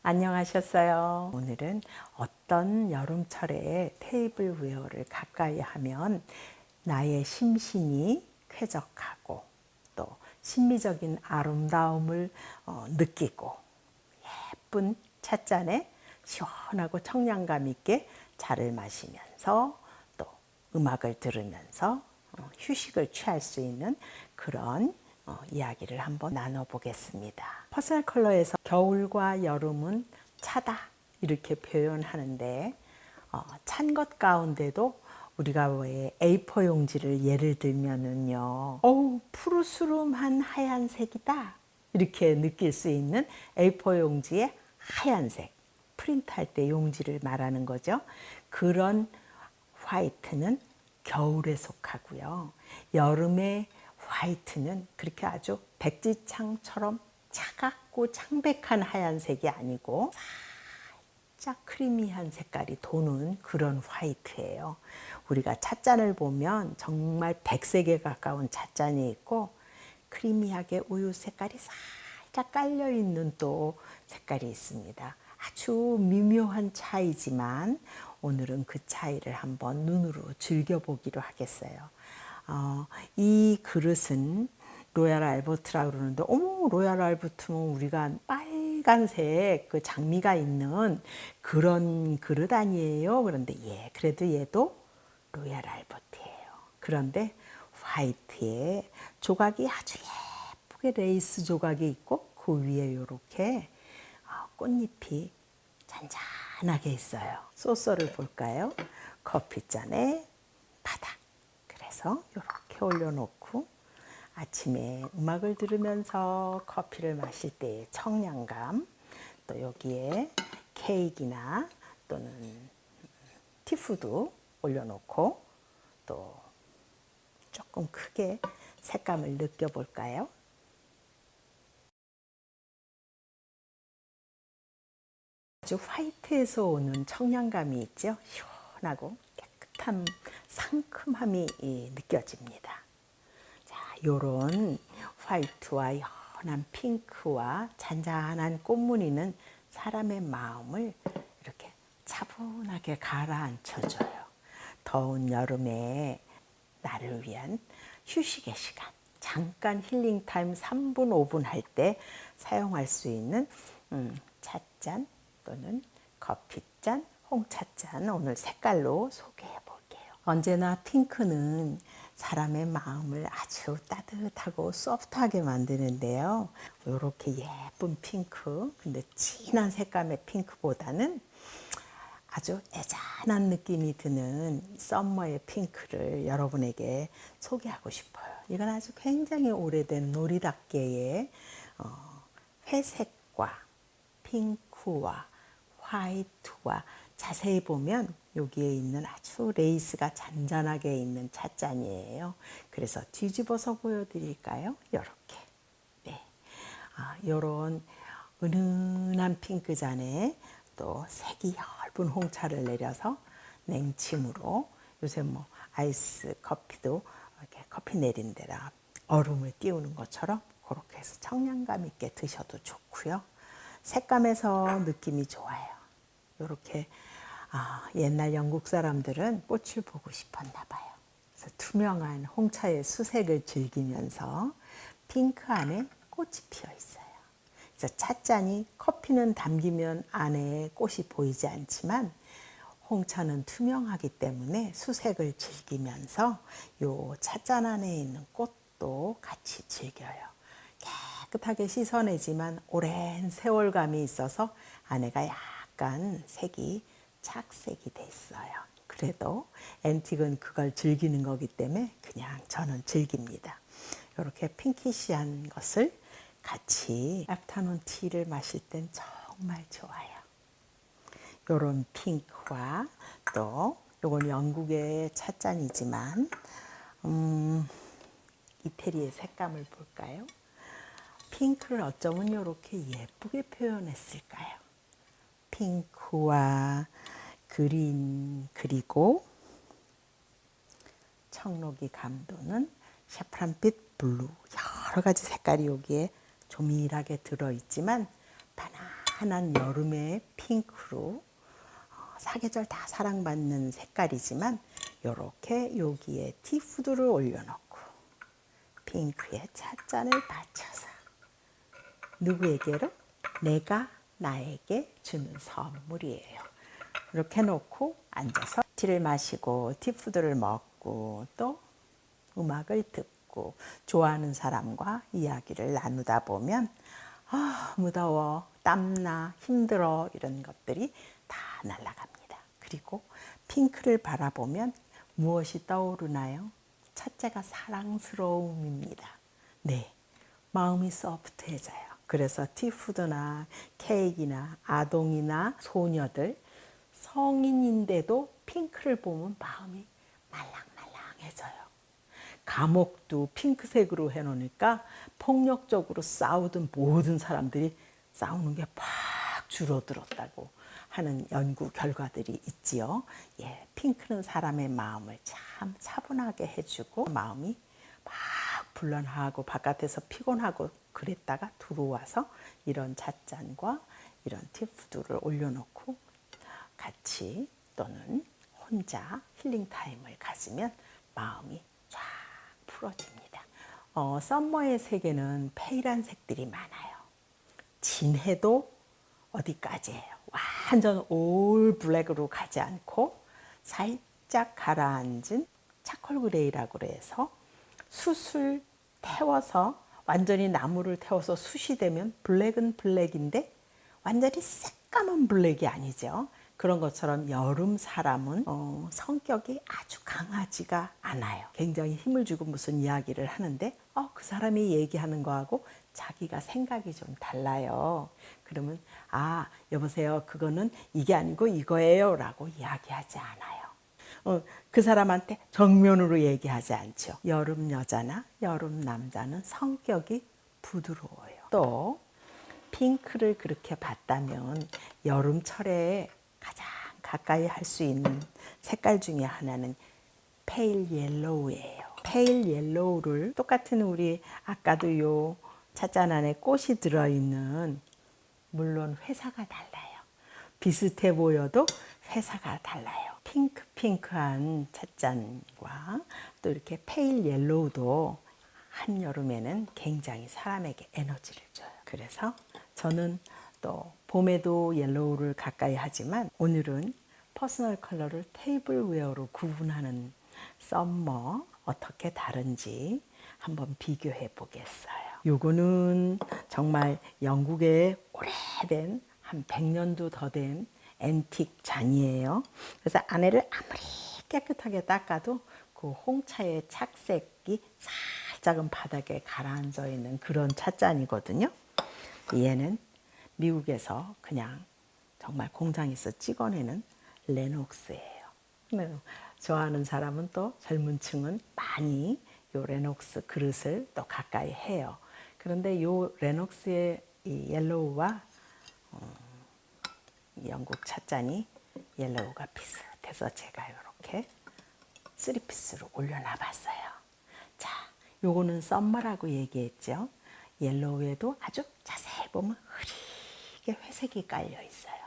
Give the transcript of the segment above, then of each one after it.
안녕하셨어요. 오늘은 어떤 여름철에 테이블웨어를 가까이 하면 나의 심신이 쾌적하고 또 심미적인 아름다움을 느끼고 예쁜 찻잔에 시원하고 청량감 있게 차를 마시면서 또 음악을 들으면서 휴식을 취할 수 있는 그런 이야기를 한번 나눠보겠습니다. 퍼스널 컬러에서 겨울과 여름은 차다 이렇게 표현하는데 찬 것 가운데도 우리가 왜 A4 용지를 예를 들면은요, 푸르스름한 하얀색이다 이렇게 느낄 수 있는 A4 용지의 하얀색, 프린트할 때 용지를 말하는 거죠. 그런 화이트는 겨울에 속하고요. 여름의 화이트는 그렇게 아주 백지창처럼 차갑고 창백한 하얀색이 아니고 살짝 크리미한 색깔이 도는 그런 화이트예요. 우리가 찻잔을 보면 정말 백색에 가까운 찻잔이 있고 크리미하게 우유 색깔이 살짝 깔려 있는 또 색깔이 있습니다. 아주 미묘한 차이지만 오늘은 그 차이를 한번 눈으로 즐겨보기로 하겠어요. 이 그릇은 로얄 알버트라 그러는데 어머 로얄 알버트면 우리가 빨간색 그 장미가 있는 그런 그릇 아니에요? 그런데 그래도 얘도 로얄 알버트예요. 그런데 화이트에 조각이 아주 예쁘게 레이스 조각이 있고 그 위에 이렇게 꽃잎이 잔잔하게 있어요. 소스를 볼까요? 커피잔에 바닥. 그래서 이렇게 올려놓고 아침에 음악을 들으면서 커피를 마실 때의 청량감, 또 여기에 케이크나 또는 티푸드 올려놓고 또 조금 크게 색감을 느껴볼까요? 아주 화이트에서 오는 청량감이 있죠. 시원하고 깨끗한 상큼함이 느껴집니다. 자, 요런 화이트와 연한 핑크와 잔잔한 꽃무늬는 사람의 마음을 이렇게 차분하게 가라앉혀줘요. 더운 여름에 나를 위한 휴식의 시간, 잠깐 힐링 타임 3분, 5분 할 때 사용할 수 있는 찻잔 또는 커피잔, 홍차잔 오늘 색깔로 소개해 볼게요. 언제나 핑크는 사람의 마음을 아주 따뜻하고 소프트하게 만드는데요. 이렇게 예쁜 핑크, 근데 진한 색감의 핑크보다는 아주 애잔한 느낌이 드는 썸머의 핑크를 여러분에게 소개하고 싶어요. 이건 아주 굉장히 오래된 놀이답게의 회색과 핑크와 화이트와 자세히 보면 여기에 있는 아주 레이스가 잔잔하게 있는 찻잔이에요. 그래서 뒤집어서 보여드릴까요? 이렇게. 네. 이런 은은한 핑크 잔에 또 색이 엷은 홍차를 내려서 냉침으로 요새 뭐 아이스 커피도 이렇게 커피 내린 데라 얼음을 띄우는 것처럼 그렇게 해서 청량감 있게 드셔도 좋고요. 색감에서 느낌이 좋아요. 이렇게 옛날 영국 사람들은 꽃을 보고 싶었나 봐요. 그래서 투명한 홍차의 수색을 즐기면서 핑크 안에 꽃이 피어 있어요. 그래서 찻잔이 커피는 담기면 안에 꽃이 보이지 않지만 홍차는 투명하기 때문에 수색을 즐기면서 요 찻잔 안에 있는 꽃도 같이 즐겨요. 깨끗하게 씻어내지만 오랜 세월감이 있어서 안에가 약간 색이 착색이 됐어요. 그래도 앤틱은 그걸 즐기는 거기 때문에 그냥 저는 즐깁니다. 이렇게 핑키시한 것을 같이 애프터눈 티를 마실 땐 정말 좋아요. 요런 핑크와 또 요건 영국의 찻잔이지만 이태리의 색감을 볼까요? 핑크를 어쩌면 이렇게 예쁘게 표현했을까요? 핑크와 그린 그리고 청록이 감도는 샤프란빛 블루 여러 가지 색깔이 여기에 조밀하게 들어있지만 환한 여름의 핑크로 사계절 다 사랑받는 색깔이지만 이렇게 여기에 티푸드를 올려놓고 핑크의 찻잔을 받쳐서 누구에게로? 내가 나에게 주는 선물이에요. 이렇게 놓고 앉아서 티를 마시고 티푸드를 먹고 또 음악을 듣고 좋아하는 사람과 이야기를 나누다 보면 무더워, 땀나, 힘들어 이런 것들이 다 날아갑니다. 그리고 핑크를 바라보면 무엇이 떠오르나요? 첫째가 사랑스러움입니다. 네, 마음이 소프트해져요. 그래서 티푸드나 케이크나 아동이나 소녀들 성인인데도 핑크를 보면 마음이 말랑말랑해져요. 감옥도 핑크색으로 해놓으니까 폭력적으로 싸우던 모든 사람들이 싸우는 게 팍 줄어들었다고 하는 연구 결과들이 있지요. 예, 핑크는 사람의 마음을 참 차분하게 해주고 마음이 막 불안하고 바깥에서 피곤하고 그랬다가 들어와서 이런 찻잔과 이런 티푸드를 올려놓고 같이 또는 혼자 힐링 타임을 가지면 마음이 쫙 풀어집니다. 썸머의 세계는 페일한 색들이 많아요. 진해도 어디까지예요? 완전 올 블랙으로 가지 않고 살짝 가라앉은 차콜 그레이라고 해서 숯을 태워서 완전히 나무를 태워서 숯이 되면 블랙은 블랙인데 완전히 새까만 블랙이 아니죠. 그런 것처럼 여름 사람은 성격이 아주 강하지가 않아요. 굉장히 힘을 주고 무슨 이야기를 하는데 그 사람이 얘기하는 거하고 자기가 생각이 좀 달라요. 그러면 여보세요, 그거는 이게 아니고 이거예요 라고 이야기하지 않아요. 그 사람한테 정면으로 얘기하지 않죠. 여름 여자나 여름 남자는 성격이 부드러워요. 또 핑크를 그렇게 봤다면 여름철에 가장 가까이 할 수 있는 색깔 중에 하나는 페일 옐로우예요. 페일 옐로우를 똑같은 우리 아까도 요 찻잔 안에 꽃이 들어있는, 물론 회사가 달라요. 비슷해 보여도 회사가 달라요. 핑크한 찻잔과 또 이렇게 페일 옐로우도 한여름에는 굉장히 사람에게 에너지를 줘요. 그래서 저는 또 봄에도 옐로우를 가까이 하지만 오늘은 퍼스널 컬러를 테이블 웨어로 구분하는 썸머 어떻게 다른지 한번 비교해 보겠어요. 요거는 정말 영국의 오래된 한 100년도 더 된 앤틱 잔이에요. 그래서 안에를 아무리 깨끗하게 닦아도 그 홍차의 착색이 살짝은 바닥에 가라앉아 있는 그런 찻잔이거든요. 얘는 미국에서 그냥 정말 공장에서 찍어내는 레녹스예요. 좋아하는 사람은 또 젊은 층은 많이 요 레녹스 그릇을 또 가까이 해요. 그런데 요 레녹스의 이 옐로우와 영국 찻잔이 옐로우가 비슷해서 제가 이렇게 3피스로 올려놔 봤어요. 자, 요거는 썸머라고 얘기했죠. 옐로우에도 아주 자세히 보면 흐리게 회색이 깔려 있어요.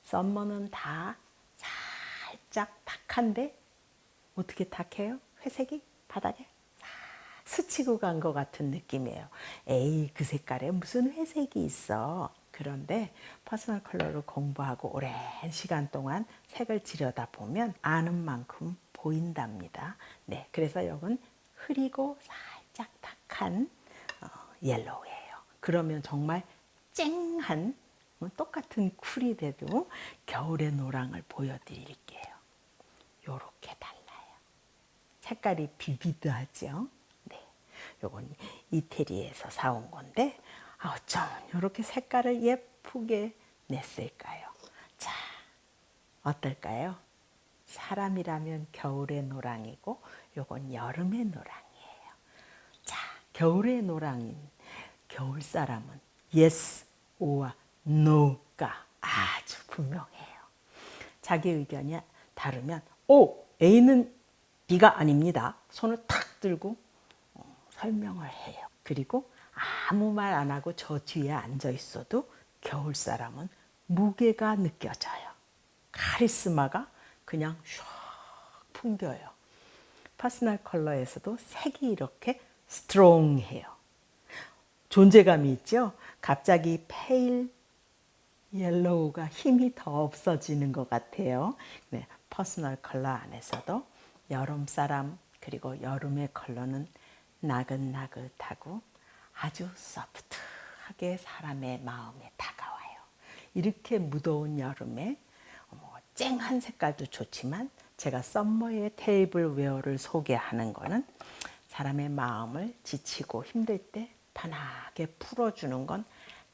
썸머는 다 살짝 탁한데 어떻게 탁해요? 회색이 바닥에 스치고 간 것 같은 느낌이에요. 에이, 그 색깔에 무슨 회색이 있어. 그런데 퍼스널 컬러를 공부하고 오랜 시간 동안 색을 지려다 보면 아는 만큼 보인답니다. 네, 그래서 이건 흐리고 살짝 탁한 옐로우예요. 그러면 정말 쨍한 똑같은 쿨이 돼도 겨울의 노랑을 보여드릴게요. 요렇게 달라요. 색깔이 비비드하죠. 네, 요건 이태리에서 사온 건데 어쩜 이렇게 색깔을 예쁘게 냈을까요? 자, 어떨까요? 사람이라면 겨울의 노랑이고 요건 여름의 노랑이에요. 자, 겨울의 노랑인 겨울 사람은 yes or no가 아주 분명해요. 자기 의견이 다르면 A는 B가 아닙니다. 손을 탁 들고 설명을 해요. 그리고 아무 말 안 하고 저 뒤에 앉아 있어도 겨울 사람은 무게가 느껴져요. 카리스마가 그냥 슉 풍겨요. 퍼스널 컬러에서도 색이 이렇게 스트롱해요. 존재감이 있죠. 갑자기 페일 옐로우가 힘이 더 없어지는 것 같아요. 네, 퍼스널 컬러 안에서도 여름 사람 그리고 여름의 컬러는 나긋나긋하고 아주 소프트하게 사람의 마음에 다가와요. 이렇게 무더운 여름에 쨍한 색깔도 좋지만 제가 썸머의 테이블 웨어를 소개하는 거는 사람의 마음을 지치고 힘들 때 편하게 풀어주는 건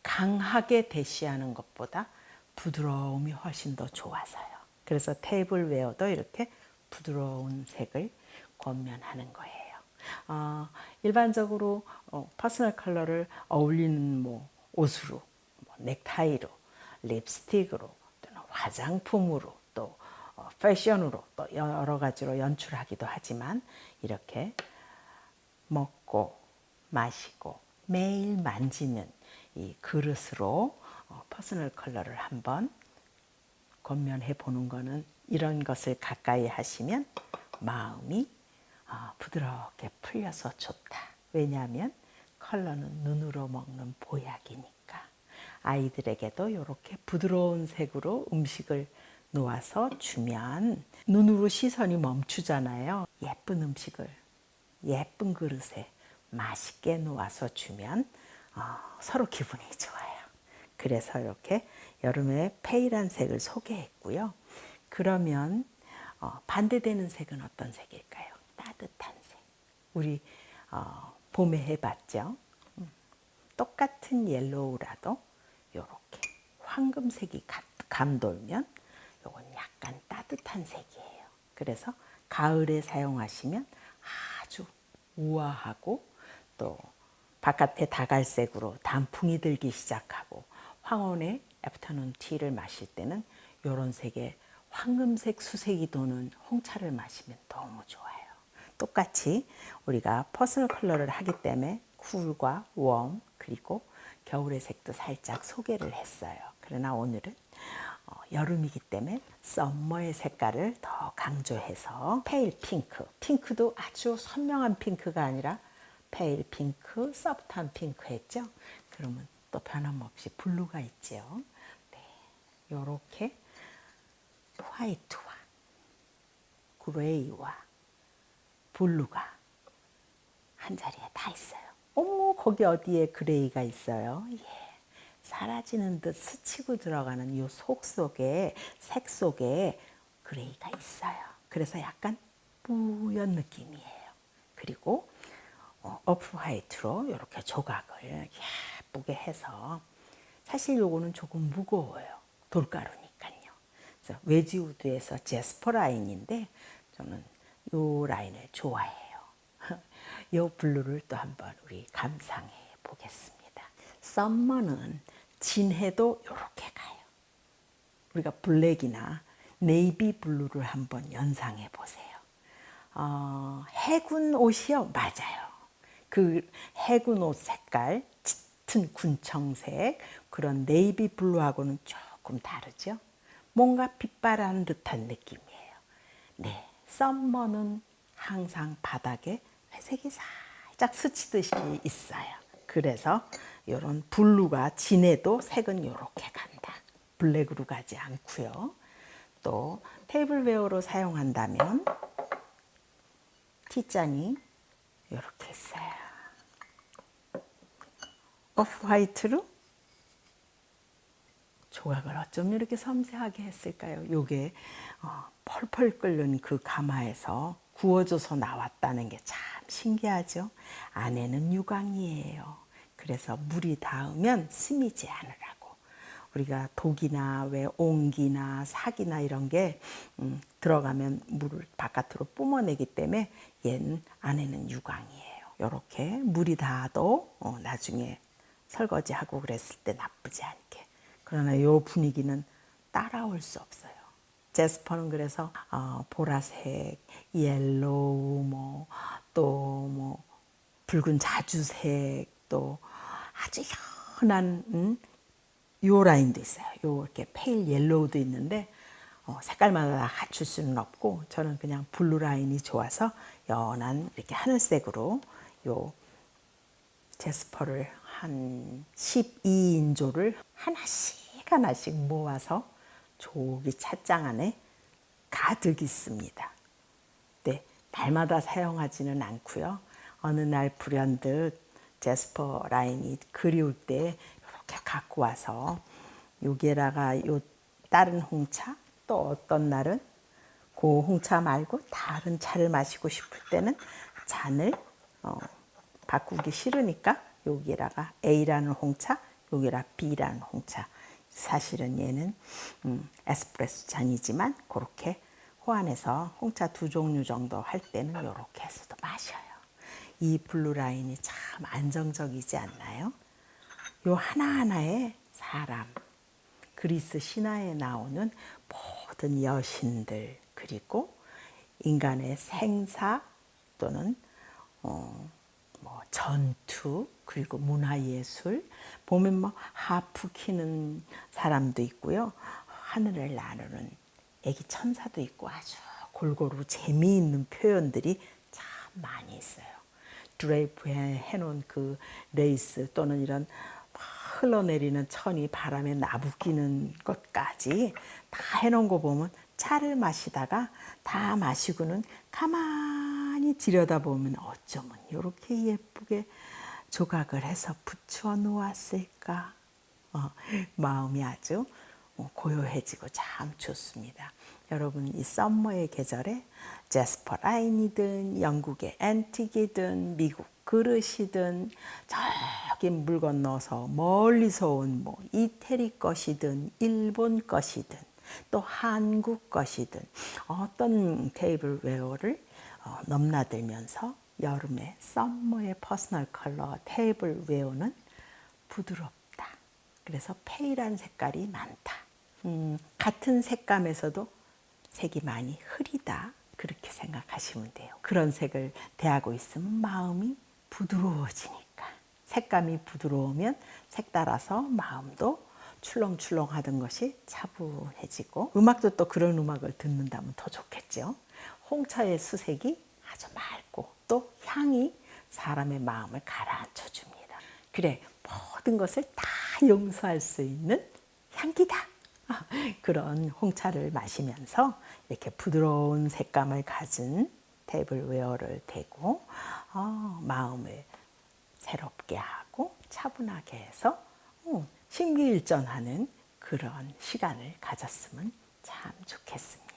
강하게 대시하는 것보다 부드러움이 훨씬 더 좋아서요. 그래서 테이블 웨어도 이렇게 부드러운 색을 권면하는 거예요. 일반적으로 퍼스널 컬러를 어울리는 옷으로, 넥타이로, 립스틱으로, 또는 화장품으로, 또 패션으로 또 여러 가지로 연출하기도 하지만 이렇게 먹고 마시고 매일 만지는 이 그릇으로 퍼스널 컬러를 한번 권면해 보는 거는 이런 것을 가까이 하시면 마음이 부드럽게 풀려서 좋다. 왜냐하면 컬러는 눈으로 먹는 보약이니까. 아이들에게도 이렇게 부드러운 색으로 음식을 놓아서 주면 눈으로 시선이 멈추잖아요. 예쁜 음식을 예쁜 그릇에 맛있게 놓아서 주면 서로 기분이 좋아요. 그래서 이렇게 여름에 페일한 색을 소개했고요. 그러면 반대되는 색은 어떤 색일까요? 따뜻한 색. 우리 봄에 해봤죠. 똑같은 옐로우라도 이렇게 황금색이 감돌면 이건 약간 따뜻한 색이에요. 그래서 가을에 사용하시면 아주 우아하고 또 바깥에 다갈색으로 단풍이 들기 시작하고 황혼의 애프터눈 티를 마실 때는 이런 색의 황금색 수색이 도는 홍차를 마시면 너무 좋아요. 똑같이 우리가 퍼스널 컬러를 하기 때문에 쿨과 웜 그리고 겨울의 색도 살짝 소개를 했어요. 그러나 오늘은 여름이기 때문에 썸머의 색깔을 더 강조해서 페일 핑크, 핑크도 아주 선명한 핑크가 아니라 페일 핑크, 소프트한 핑크 했죠. 그러면 또 변함없이 블루가 있죠. 네, 이렇게 화이트와 그레이와 블루가 한 자리에 다 있어요. 어머, 거기 어디에 그레이가 있어요? 예. 사라지는 듯 스치고 들어가는 이 속 속에 색 속에 그레이가 있어요. 그래서 약간 뿌연 느낌이에요. 그리고 오프 화이트로 이렇게 조각을 예쁘게 해서 사실 요거는 조금 무거워요. 돌가루니까요. 그래서 웨지우드에서 제스퍼 라인인데 저는 요 라인을 좋아해요. 요 블루를 또 한번 우리 감상해 보겠습니다. 썸머는 진해도 이렇게 가요. 우리가 블랙이나 네이비 블루를 한번 연상해 보세요. 해군 옷이요? 맞아요. 그 해군 옷 색깔, 짙은 군청색, 그런 네이비 블루하고는 조금 다르죠? 뭔가 빛바라는 듯한 느낌이에요. 네, 썸머는 항상 바닥에 회색이 살짝 스치듯이 있어요. 그래서 이런 블루가 진해도 색은 이렇게 간다. 블랙으로 가지 않고요. 또 테이블웨어로 사용한다면 T잔이 이렇게 있어요. 오프 화이트로 조각을 어쩜 이렇게 섬세하게 했을까요? 요게 펄펄 끓는 그 가마에서 구워져서 나왔다는 게 참 신기하죠. 안에는 유광이에요. 그래서 물이 닿으면 스미지 않으라고. 우리가 독이나 왜 옹기나 사기나 이런 게 들어가면 물을 바깥으로 뿜어내기 때문에 얘는 안에는 유광이에요. 이렇게 물이 닿아도 나중에 설거지하고 그랬을 때 나쁘지 않게. 그러나 이 분위기는 따라올 수 없어요. 제스퍼는 그래서 보라색, 옐로우, 또 붉은 자주색, 또 아주 연한 요 라인도 있어요. 요 이렇게 페일 옐로우도 있는데 색깔마다 다 갖출 수는 없고 저는 그냥 블루 라인이 좋아서 연한 이렇게 하늘색으로 요 제스퍼를 한 12인조를 하나씩 모아서 저기 찻장 안에 가득 있습니다. 네, 날마다 사용하지는 않고요. 어느 날 불현듯 제스퍼 라인이 그리울 때 이렇게 갖고 와서 여기에다가 요 다른 홍차, 또 어떤 날은 그 홍차 말고 다른 차를 마시고 싶을 때는 잔을 바꾸기 싫으니까 여기에다가 A라는 홍차, 여기에다가 B라는 홍차. 사실은 얘는 에스프레소 잔이지만 그렇게 호환해서 홍차 2종류 정도 할 때는 이렇게 해서도 마셔요. 이 블루 라인이 참 안정적이지 않나요? 요 하나하나의 사람, 그리스 신화에 나오는 모든 여신들, 그리고 인간의 생사 또는 뭐 전투, 그리고 문화예술, 보면 뭐 하프 키는 사람도 있고요. 하늘을 나르는 애기 천사도 있고 아주 골고루 재미있는 표현들이 참 많이 있어요. 드레이프 해놓은 그 레이스 또는 이런 흘러내리는 천이 바람에 나부끼는 것까지 다 해놓은 거 보면 차를 마시다가 다 마시고는 가만히 들여다보면 어쩌면 이렇게 예쁘게 조각을 해서 붙여 놓았을까. 마음이 아주 고요해지고 참 좋습니다. 여러분 이 썸머의 계절에 제스퍼 라인이든 영국의 앤틱이든 미국 그릇이든 저기 물 건너서 멀리서 온 뭐 이태리 것이든 일본 것이든 또 한국 것이든 어떤 테이블웨어를 넘나들면서 여름에 썸머의 퍼스널 컬러 테이블웨어는 부드럽다. 그래서 페일한 색깔이 많다. 같은 색감에서도 색이 많이 흐리다. 그렇게 생각하시면 돼요. 그런 색을 대하고 있으면 마음이 부드러워지니까. 색감이 부드러우면 색 따라서 마음도 출렁출렁 하던 것이 차분해지고 음악도 또 그런 음악을 듣는다면 더 좋겠죠. 홍차의 수색이 아주 맑고 또 향이 사람의 마음을 가라앉혀 줍니다. 그래, 모든 것을 다 용서할 수 있는 향기다. 그런 홍차를 마시면서 이렇게 부드러운 색감을 가진 테이블웨어를 대고 마음을 새롭게 하고 차분하게 해서 심기일전하는 그런 시간을 가졌으면 참 좋겠습니다.